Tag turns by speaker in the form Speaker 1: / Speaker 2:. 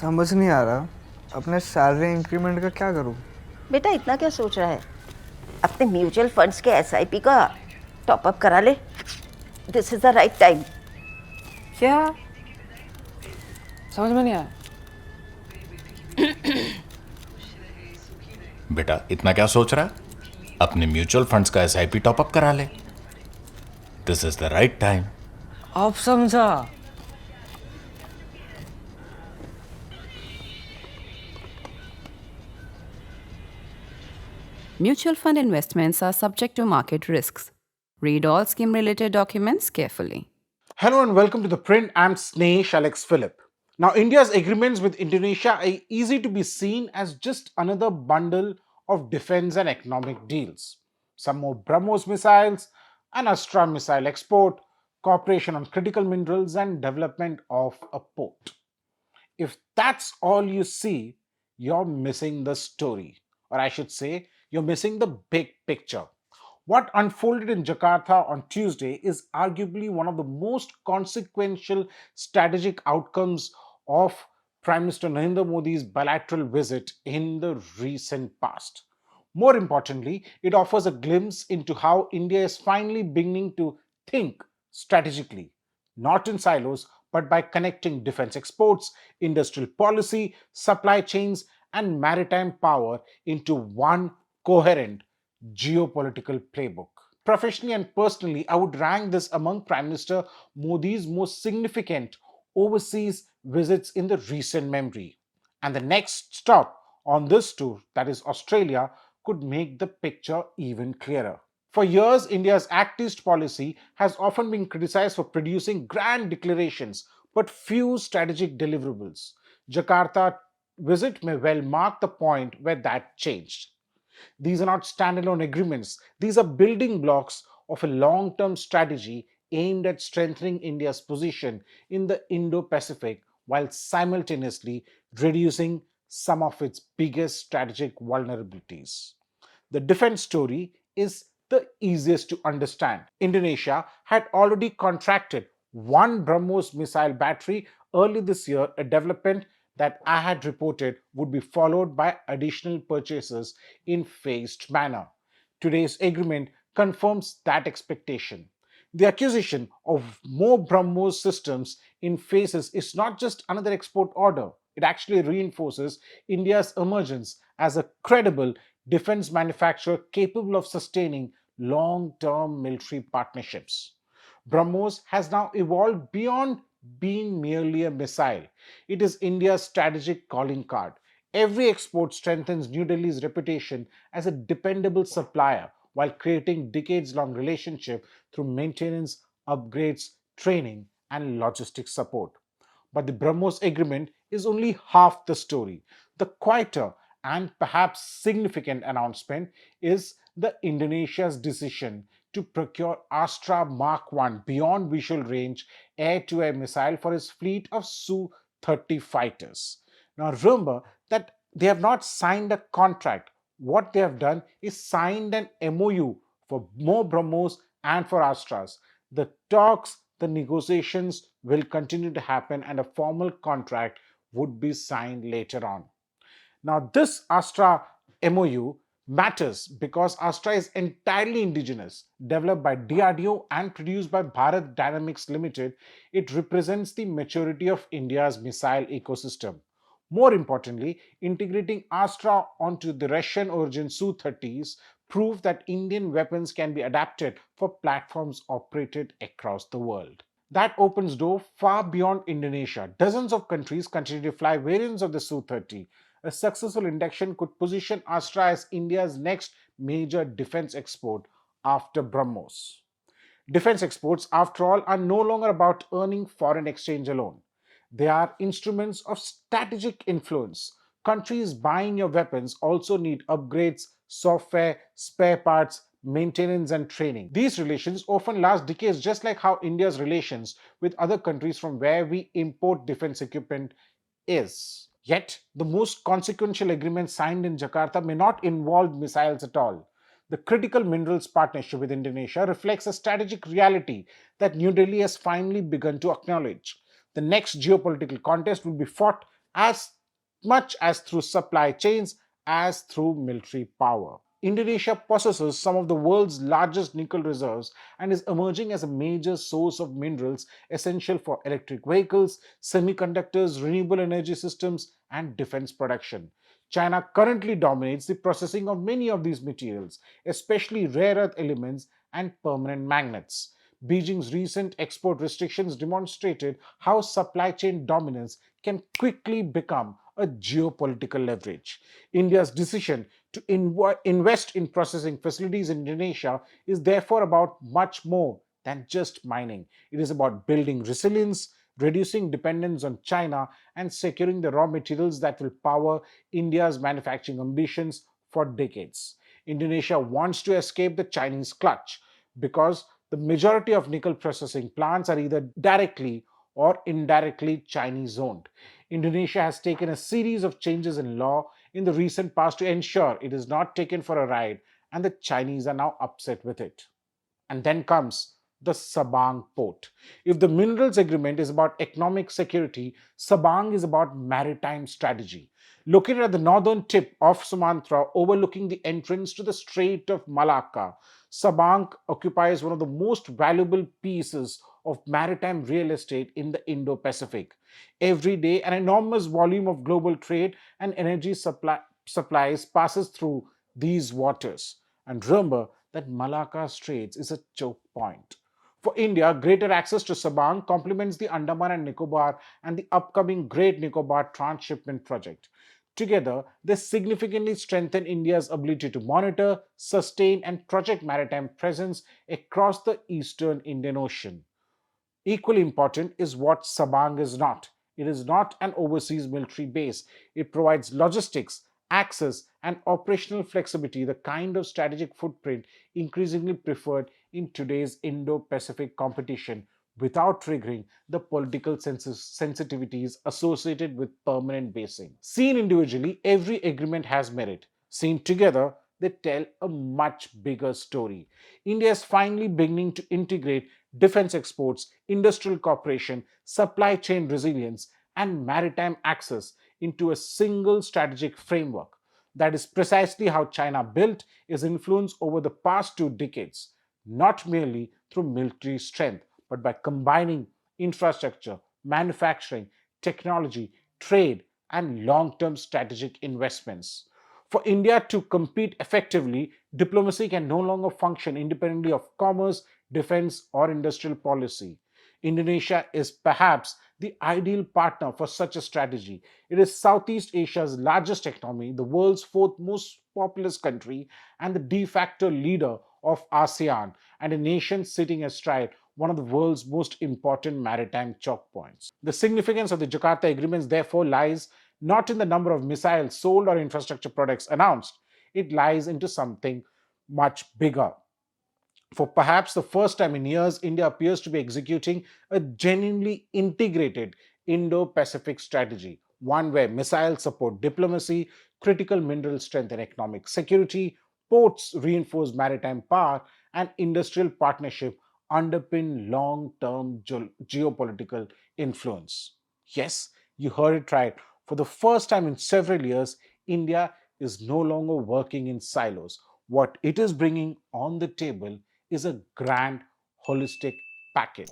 Speaker 1: समझ नहीं आ रहा अपने सैलरी इंक्रीमेंट का क्या करूं।
Speaker 2: बेटा इतना क्या सोच रहा है? अपने म्यूचुअल फंड्स के एसआईपी का टॉपअप करा ले। This is the right time.
Speaker 3: क्या? समझ में नहीं आया।
Speaker 4: बेटा इतना क्या सोच रहा है? अपने म्यूचुअल फंड्स का एसआईपी टॉपअप करा ले। This is the right time.
Speaker 3: अब समझा।
Speaker 5: Mutual fund investments are subject to market risks. Read all scheme related documents carefully.
Speaker 6: Hello and welcome to ThePrint. I'm Snehesh Alex Philip. Now, India's agreements with Indonesia are easy to be seen as just another bundle of defense and economic deals. Some more BrahMos missiles, an Astra missile export, cooperation on critical minerals, and development of a port. If that's all you see, you're missing the story. Or I should say, you're missing the big picture. What unfolded in Jakarta on Tuesday is arguably one of the most consequential strategic outcomes of Prime Minister Narendra Modi's bilateral visit in the recent past. More importantly, it offers a glimpse into how India is finally beginning to think strategically, not in silos, but by connecting defense exports, industrial policy, supply chains, and maritime power into one coherent geopolitical playbook. Professionally and personally, I would rank this among Prime Minister Modi's most significant overseas visits in the recent memory. And the next stop on this tour, that is Australia, could make the picture even clearer. For years, India's Act East policy has often been criticized for producing grand declarations but few strategic deliverables. Jakarta visit may well mark the point where that changed. These are not standalone agreements. These are building blocks of a long term strategy aimed at strengthening India's position in the Indo Pacific while simultaneously reducing some of its biggest strategic vulnerabilities. The defense story is the easiest to understand. Indonesia had already contracted one BrahMos missile battery early this year, a development that I had reported would be followed by additional purchases in phased manner. Today's agreement confirms that expectation. The acquisition of more BrahMos systems in phases is not just another export order. It actually reinforces India's emergence as a credible defense manufacturer capable of sustaining long term military partnerships. BrahMos has now evolved beyond being merely a missile. It is India's strategic calling card. Every export strengthens New Delhi's reputation as a dependable supplier while creating decades long relationship through maintenance, upgrades, training, and logistics support. But the BrahMos agreement is only half the story. The quieter and perhaps significant announcement is the Indonesia's decision to procure Astra Mark 1 beyond visual range air-to-air missile for its fleet of Su-30 fighters. Now remember that they have not signed a contract. What they have done is signed an MOU for more BrahMos and for Astras. The talks, the negotiations will continue to happen and a formal contract would be signed later on. Now, this Astra MOU matters because Astra is entirely indigenous, developed by DRDO and produced by Bharat Dynamics Limited. It represents the maturity of India's missile ecosystem. More importantly, integrating Astra onto the Russian origin Su-30s prove that Indian weapons can be adapted for platforms operated across the world. That opens door far beyond Indonesia. Dozens of countries continue to fly variants of the Su-30. A successful induction could position Astra as India's next major defense export after BrahMos. Defense exports, after all, are no longer about earning foreign exchange alone. They are instruments of strategic influence. Countries buying your weapons also need upgrades, software, spare parts, maintenance, and training. These relations often last decades, just like how India's relations with other countries from where we import defense equipment is. Yet, the most consequential agreement signed in Jakarta may not involve missiles at all. The critical minerals partnership with Indonesia reflects a strategic reality that New Delhi has finally begun to acknowledge. The next geopolitical contest will be fought as much as through supply chains as through military power. Indonesia possesses some of the world's largest nickel reserves and is emerging as a major source of minerals essential for electric vehicles, semiconductors, renewable energy systems, and defense production. China currently dominates the processing of many of these materials, especially rare earth elements and permanent magnets. Beijing's recent export restrictions demonstrated how supply chain dominance can quickly become a geopolitical leverage. India's decision to invest in processing facilities in Indonesia is therefore about much more than just mining. It is about building resilience, reducing dependence on China, and securing the raw materials that will power India's manufacturing ambitions for decades. Indonesia wants to escape the Chinese clutch because the majority of nickel processing plants are either directly or indirectly Chinese owned. Indonesia has taken a series of changes in law in the recent past to ensure it is not taken for a ride, and the Chinese are now upset with it. And then comes the Sabang Port. If the minerals agreement is about economic security, Sabang is about maritime strategy. Located at the northern tip of Sumatra, overlooking the entrance to the Strait of Malacca, Sabang occupies one of the most valuable pieces of maritime real estate in the Indo Pacific. Every day, an enormous volume of global trade and energy supplies passes through these waters. And remember that Malacca Straits is a choke point. For India, greater access to Sabang complements the Andaman and Nicobar and the upcoming Great Nicobar Transshipment Project. Together, they significantly strengthen India's ability to monitor, sustain, and project maritime presence across the eastern Indian Ocean. Equally important is what Sabang is not. It is not an overseas military base. It provides logistics, access, and operational flexibility, the kind of strategic footprint increasingly preferred in today's Indo Pacific competition without triggering the political sensitivities associated with permanent basing. Seen individually, every agreement has merit. Seen together, they tell a much bigger story. India is finally beginning to integrate defense exports, industrial cooperation, supply chain resilience, and maritime access into a single strategic framework. That is precisely how China built its influence over the past 2 decades, not merely through military strength, but by combining infrastructure, manufacturing, technology, trade, and long term strategic investments. For India to compete effectively, diplomacy can no longer function independently of commerce, defense, or industrial policy. Indonesia is perhaps the ideal partner for such a strategy. It is Southeast Asia's largest economy, the world's fourth most populous country, and the de facto leader of ASEAN, and a nation sitting astride one of the world's most important maritime choke points. The significance of the Jakarta agreements, therefore, lies not in the number of missiles sold or infrastructure products announced, it lies into something much bigger. For perhaps the first time in years, India appears to be executing a genuinely integrated Indo Pacific strategy, one where missiles support diplomacy, critical mineral strength and economic security, ports reinforce maritime power, and industrial partnership underpin long term geopolitical influence. Yes, you heard it right. For the first time in several years, India is no longer working in silos. What it is bringing on the table is a grand holistic package.